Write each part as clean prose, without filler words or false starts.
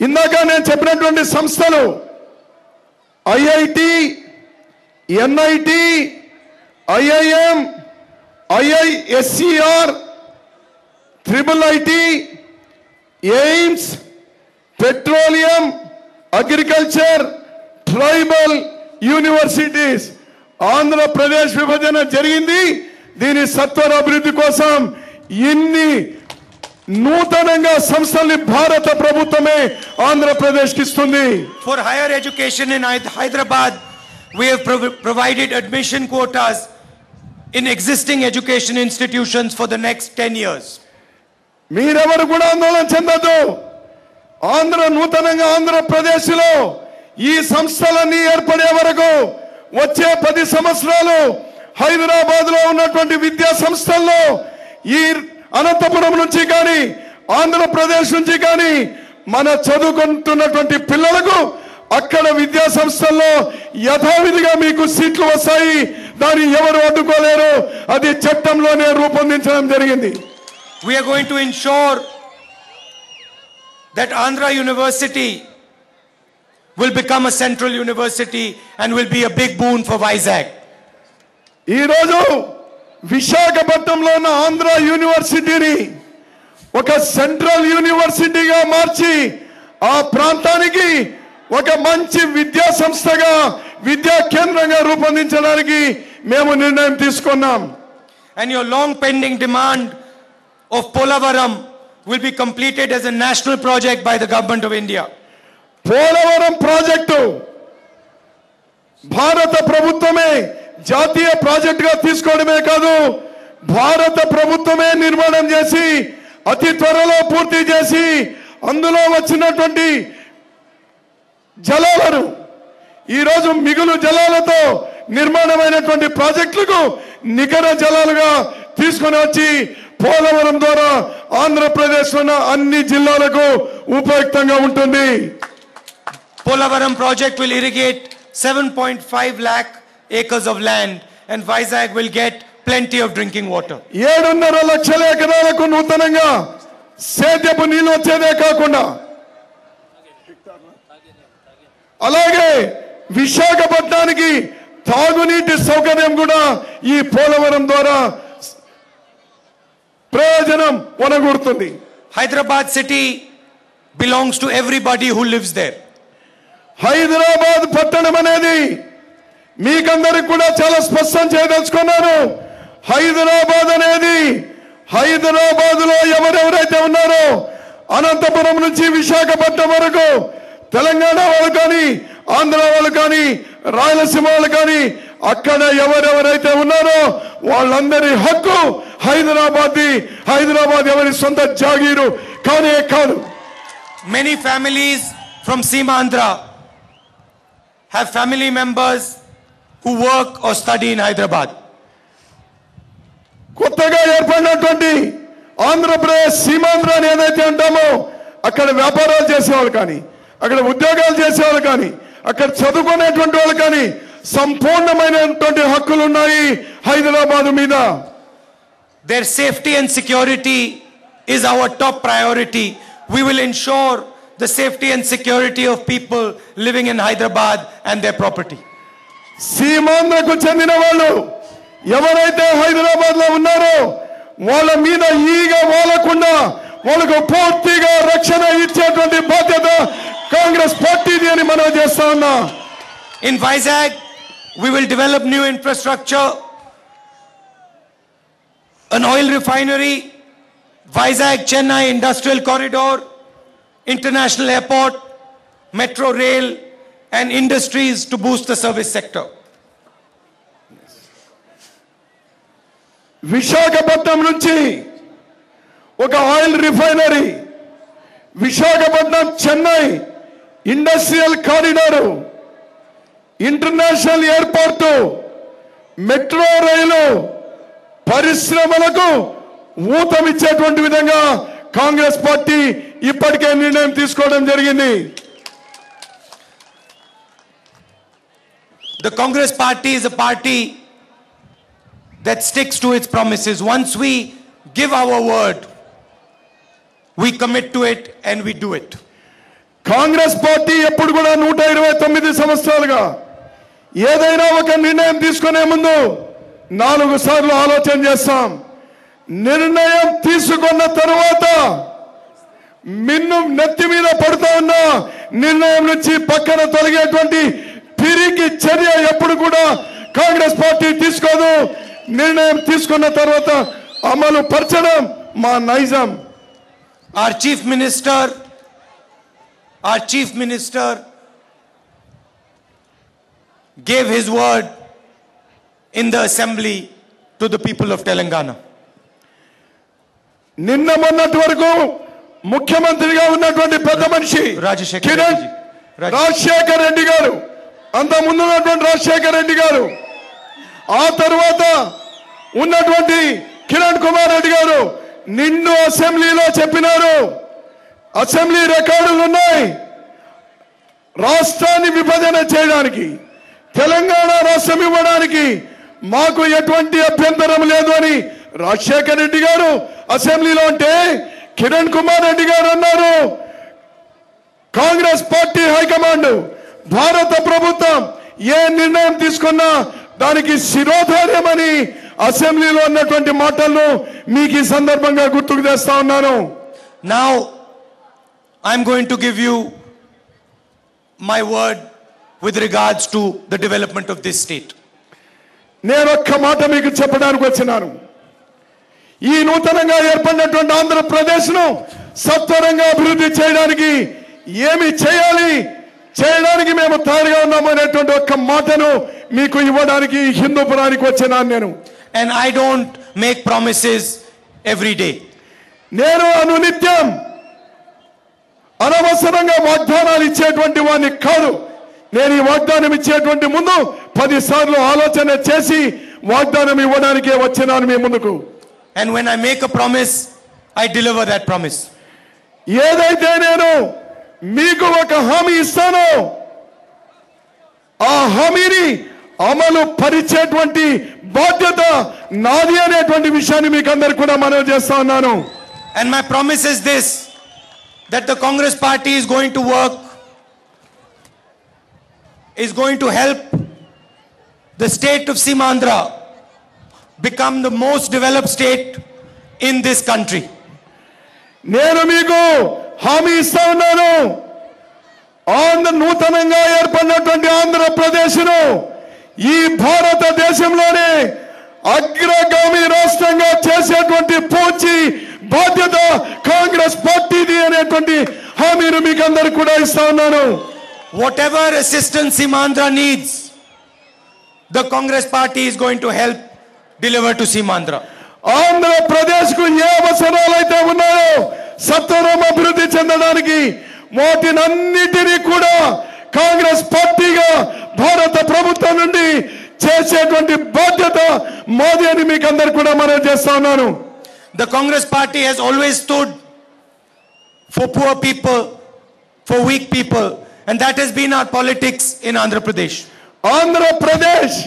ఇందాక నేను చెప్పినటువంటి సంస్థలు IIT, NIT, IIM, IISCR, triple IT, AIIMS, petroleum, agriculture, tribal universities. Andhra Pradesh విభజన జరిగింది. దీని సత్వర అభివృద్ధి కోసం ఇన్ని నూతనంగా సంస్థల్ని భారత ప్రభుత్వమే ఆంధ్రప్రదేశ్కి ఇస్తుంది. For higher education in Hyderabad, we have provided admission quotas in existing education institutions for the next 10 years. మీరెవరు కూడా ఆందోళన చెందొద్దు. నూతనంగా ఆంధ్రప్రదేశ్లో ఈ సంస్థలన్నీ ఏర్పడే వరకు వచ్చే 10 సంవత్సరాలు హైదరాబాద్లో ఉన్నటువంటి విద్యా సంస్థల్లో ఈ అనంతపురం నుంచి కానీ ఆంధ్రప్రదేశ్ నుంచి కానీ మన చదువుకుంటున్నటువంటి పిల్లలకు అక్కడ విద్యా సంస్థల్లో యథావిధిగా మీకు సీట్లు వస్తాయి. దాన్ని ఎవరు అడ్డుకోలేరు. అది చట్టంలోనే రూపొందించడం జరిగింది. We are going to ensure that Andhra University will become a central university and will be a big boon for Vizag. ఈ రోజు విశాఖపట్నంలో ఉన్న ఆంధ్ర యూనివర్సిటీని ఒక సెంట్రల్ యూనివర్సిటీగా మార్చి ఆ ప్రాంతానికి ఒక మంచి విద్యా సంస్థగా విద్యా కేంద్రంగా రూపొందించడానికి మేము నిర్ణయం తీసుకున్నాం. And your long pending demand of Polavaram will be completed as a national project by the government of India. Polavaram project భారత ప్రభుత్వమే జాతీయ ప్రాజెక్టుగా తీసుకోవడమే కాదు, భారత ప్రభుత్వమే నిర్మాణం చేసి అతి త్వరలో పూర్తి చేసి అందులో వచ్చినటువంటి జలాలను ఈరోజు మిగులు జలాలతో నిర్మాణమైనటువంటి ప్రాజెక్టులకు నికర జలాలుగా తీసుకొని వచ్చి పోలవరం ద్వారా ఆంధ్రప్రదేశ్ ఉన్న అన్ని జిల్లాలకు ఉపయుక్తంగా ఉంటుంది. Polavaram project will irrigate 7.5 lakh acres of land and Vizag will get plenty of drinking water. 7.5 లక్షల ఎకరాలకు నూతనంగా సేద్యపు నీళ్లు వచ్చేదే కాకుండా అలాగే విశాఖపట్నానికి తాగునీటి సౌకర్యం కూడా ఈ పోలవరం ద్వారా ప్రయోజనం వనగూడుతుంది. Hyderabad city belongs to everybody who lives there. Hyderabad పట్టణం అనేది మీకందరికి కూడా చాలా స్పష్టం చేయదలుచుకున్నాను. హైదరాబాద్ అనేది హైదరాబాద్ లో ఎవరెవరైతే ఉన్నారో అనంతపురం నుంచి విశాఖపట్నం వరకు తెలంగాణ వాళ్ళు కానీ ఆంధ్ర వాళ్ళు కానీ రాయలసీమ వాళ్ళు కానీ అక్కడ ఎవరెవరైతే ఉన్నారో వాళ్ళందరి హక్కు హైదరాబాద్ ఎవరి సొంత జాగీరు కానే కాదు. Many families from Seemandhra have family members who work or study in Hyderabad. కొత్తగా ఏర్పడినటువంటి ఆంధ్రప్రదేశ్ సీమాంధ్ర అని ఏదైతే అంటామో అక్కడ వ్యాపారాలు చేసేవాళ్ళు కానీ అక్కడ ఉద్యోగాలు చేసేవాళ్ళు కానీ అక్కడ చదువుకునేటువంటి వాళ్ళు కానీ సంపూర్ణమైనటువంటి హక్కులు ఉన్నాయి హైదరాబాద్ మీద. Their safety and security is our top priority. We will ensure the safety and security of people living in Hyderabad and their property. సీమాంధ్రకు చెందిన వాళ్ళు ఎవరైతే హైదరాబాద్ లో ఉన్నారో వాళ్ళ మీద ఈగ వాలకుండా వాళ్ళకు పూర్తిగా రక్షణ ఇచ్చేటువంటి బాధ్యత కాంగ్రెస్ పార్టీది అని మనం చేస్తా ఉన్నా. In Vizag, we will develop new infrastructure, an oil refinery, Vizag Chennai industrial corridor, international airport, metro rail and industries to boost the service sector. Visakhapatnam నుంచి ఒక oil refinery, Visakhapatnam Chennai industrial corridor, international airport, metro రైలు పరిశ్రమలకు ఊతమిచ్చేటువంటి విధంగా Congress party ఇప్పటికే నిర్ణయం తీసుకోవడం జరిగింది. The Congress party is a party that sticks to its promises. Once we give our word, we commit to it and we do it. Congress party ఎప్పుడు కూడా 129 సంవత్సరాలుగా ఏదైనా ఒక నిర్ణయం తీసుకునే ముందు 4 సార్లు ఆలోచన చేస్తాం. నిర్ణయం తీసుకున్న తరువాత మిన్ను నెత్తి మీద పడుతూ ఉన్న నిర్ణయం నుంచి పక్కన తొలగేటువంటి తిరిగి చర్య ఎప్పుడు కూడా కాంగ్రెస్ పార్టీ తీసుకోదు. నిర్ణయం తీసుకున్న తర్వాత అమలు పరచడం మా నైజం. Our chief minister gave his word in the assembly to the people of Telangana. నిన్న మొన్నటి వరకు ముఖ్యమంత్రిగా ఉన్నటువంటి పెద్ద మనిషి రాజశేఖర రెడ్డి గారు, అంత ముందు ఉన్నటువంటి రాజశేఖర రెడ్డి గారు, ఆ తర్వాత ఉన్నటువంటి కిరణ్ కుమార్ రెడ్డి గారు నిన్ను అసెంబ్లీలో చెప్పినారు. అసెంబ్లీ రికార్డులు ఉన్నాయి. రాష్ట్రాన్ని విభజన చేయడానికి, తెలంగాణ రాష్ట్రం ఇవ్వడానికి మాకు ఎటువంటి అభ్యంతరం లేదు అని రాజశేఖర రెడ్డి గారు అసెంబ్లీలో అంటే కిరణ్ కుమార్ రెడ్డి గారు అన్నారు కాంగ్రెస్ పార్టీ హైకమాండ్ భారత ప్రభుత్వం ఏ నిర్ణయం తీసుకున్నా దానికి శిరోధార్యమని అసెంబ్లీలో ఉన్నటువంటి మాటలను మీకు ఈ సందర్భంగా గుర్తుకు తెస్తా ఉన్నాను. Now I am going to give you my word with regards to the development of this state. నేను ఒక్క మాట మీకు చెప్పడానికి వచ్చినాను. ఈ నూతనంగా ఏర్పడినటువంటి ఆంధ్రప్రదేశ్ను సత్వరంగా అభివృద్ధి చేయడానికి ఏమి చేయాలి, చేయడానికి మేము తయారుగా ఉన్నాము అనేటువంటి ఒక్క మాటను మీకు ఇవ్వడానికి హిందూపురానికి వచ్చినాను నేను. And I don't make promises every day. నేను అనునిత్యం అనవసరంగా వాగ్దానాలు ఇచ్చేటువంటి వాడిని కాదు. నేను ఈ వాగ్దానం ఇచ్చేటువంటి ముందు 10 సార్లు ఆలోచన చేసి వాగ్దానం ఇవ్వడానికే వచ్చినాను మీ ముందుకు. And when I make a promise, I deliver that promise. ఏదైతే నేను మీకు ఒక హామీ ఇస్తానో ఆ హామీని అమలు పరిచేటువంటి బాధ్యత నాది అనేటువంటి విషయాన్ని మీకు అందరికీ కూడా మనవి చేస్తా ఉన్నాను. And my promise is this, that the Congress party is going to work, is going to help the state of Simandra become the most developed state in this country. నేను మీకు హామీ ఇస్తా ఉన్నాను. నూతనంగా ఏర్పడినటువంటి ఆంధ్రప్రదేశ్ను ఈ భారతదేశంలోనే అగ్రగామి రాష్ట్రంగా చేసేటువంటి పూర్తి బాధ్యత కాంగ్రెస్ పార్టీది అనేటువంటి హామీని మీకు అందరికీ కూడా ఇస్తా ఉన్నాను. Whatever assistance Simandra needs, the Congress party is going to help deliver to Simandra. Andhra Pradesh కు ఏ అవసరాలు అయితే ఉన్నాయో సత్వరం అభివృద్ధి చెందడానికి వాటినన్నిటినీ కూడా కాంగ్రెస్ పార్టీగా భారత ప్రభుత్వం నుండి చేసేటువంటి బాధ్యత మాది అని మీకు అందరికీ కూడా మనవి చేస్తా ఉన్నాను. The Congress party has always stood for poor people, for weak people, and that has been our politics in Andhra Pradesh. Andhra Pradesh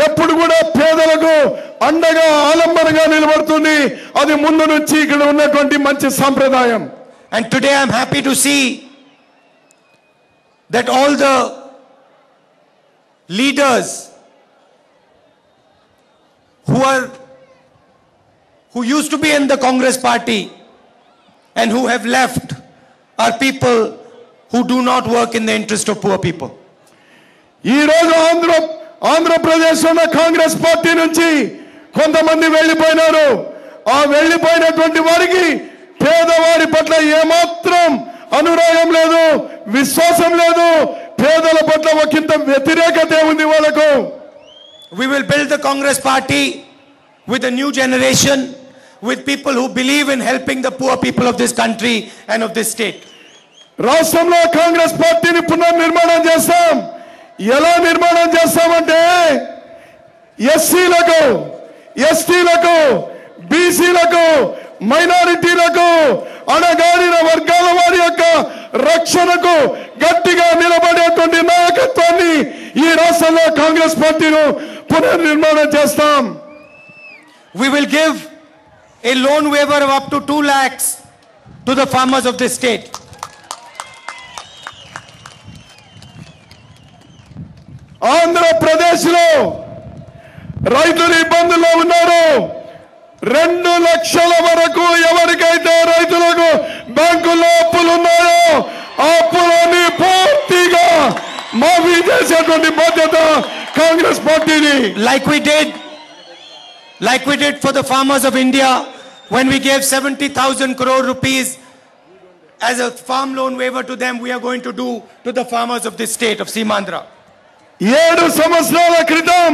ఎప్పుడు కూడా పేదలకు అండగా ఆలంబనగా నిలబడుతుంది. అది ముందు నుంచి ఇక్కడ ఉన్నటువంటి మంచి సంప్రదాయం. And today I am happy to see that all the leaders who used to be in the Congress party and who have left are people who do not work in the interest of poor people. ఈ రోజు ఆంధ్రప్రదేశ్ ఉన్న Congress party నుంచి కొంతమంది వెళ్లిపోయినారు. ఆ వెళ్లిపోయినటువంటి వారికి పేదవాడి పట్ల ఏమాత్రం అనురాగం లేదు, విశ్వాసం లేదు. పేదల పట్ల ఒకంత వ్యతిరేకత ఉంది వాళ్ళకు. We will build the Congress party with a new generation, with people who believe in helping the poor people of this country and of this state. రాష్ట్రంలో కాంగ్రెస్ పార్టీని పునర్నిర్మాణం చేస్తాం. ఎలా నిర్మాణం చేస్తామంటే ఎస్సీలకు, ఎస్టీలకు, బీసీలకు, మైనారిటీలకు, అణగారిన వర్గాల వారి యొక్క రక్షణకు గట్టిగా నిలబడేటువంటి నాయకత్వాన్ని ఈ రాష్ట్రంలో కాంగ్రెస్ పార్టీను పునర్నిర్మాణం చేస్తాం. We will give a loan waiver of up to 2 lakhs to the farmers of this state. Andhra Pradesh లో రైతులు ఇబ్బందుల్లో ఉన్నారు. 2 లక్షల వరకు ఎవరికైతే రైతులకు బ్యాంకుల్లో అప్పులు ఉన్నాయో ఆ అప్పులన్నీ పూర్తిగా మాఫీ చేసేటువంటి బాధ్యత కాంగ్రెస్ పార్టీని. Like we did for the farmers of India when we gave 70,000 crore rupees as a farm loan waiver to them, we are going to do to the farmers of this state of Simandra. 7 సంవత్సరాల క్రితం